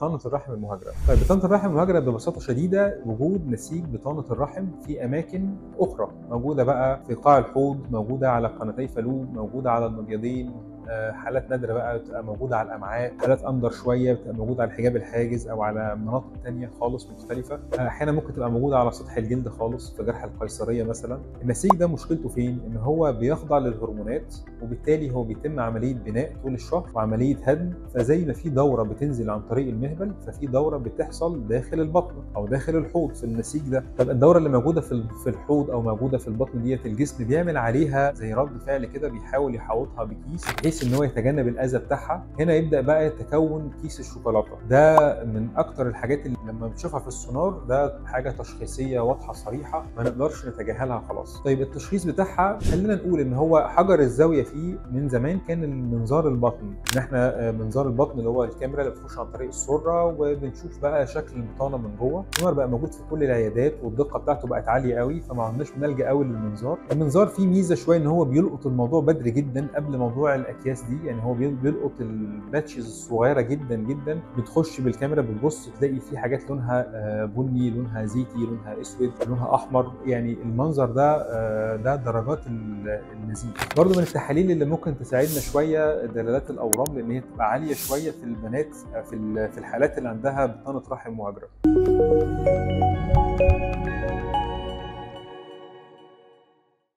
بطانة الرحم المهاجرة. طيب بطانة الرحم المهاجرة ببساطة شديدة وجود نسيج بطانة الرحم في أماكن أخرى، موجودة بقى في قاع الحوض، موجودة على قناتي فالوب، موجودة على المبيضين، حالات نادرة بقى بتبقى موجودة على الأمعاء، حالات أندر شوية بتبقى موجودة على الحجاب الحاجز أو على مناطق تانية خالص مختلفة، أحيانا ممكن تبقى موجودة على سطح الجلد خالص في جرح القيصرية مثلا. النسيج ده مشكلته فين؟ إن هو بيخضع للهرمونات، وبالتالي هو بيتم عملية بناء طول الشهر وعملية هدم، فزي ما في دورة بتنزل عن طريق المهبل ففي دورة بتحصل داخل البطن أو داخل الحوض في النسيج ده. طب الدورة اللي موجودة في الحوض أو موجودة في البطن ديت، الجسم بيعمل عليها زي رد فعل كده، بيحاول يحوطها بكيس بحيث ان هو يتجنب الاذى بتاعها. هنا يبدا بقى يتكون كيس الشوكولاته. ده من اكتر الحاجات اللي لما بنشوفها في السونار ده حاجه تشخيصيه واضحه صريحه ما نقدرش نتجاهلها خلاص. طيب التشخيص بتاعها خلينا نقول ان هو حجر الزاويه فيه من زمان كان المنظار البطن، ان احنا منظار البطن اللي هو الكاميرا اللي بتخش عن طريق السره وبنشوف بقى شكل البطانه من جوه. السونار بقى موجود في كل العيادات والدقه بتاعته بقت عاليه قوي، فما عندناش بنلجا قوي للمنظار. المنظار فيه ميزه شويه ان هو بيلقط الموضوع بدري جدا قبل موضوع الاكياس دي، يعني هو بيلقط الباتشز الصغيره جدا جدا. بتخش بالكاميرا بتبص تلاقي في حاجات لونها بني، لونها زيتي، لونها اسود، لونها احمر. يعني المنظر ده درجات النزيف. برضو من التحاليل اللي ممكن تساعدنا شويه دلالات الاورام، لان هي بتبقى عاليه شويه في البنات في الحالات اللي عندها بطانه رحم مهاجره.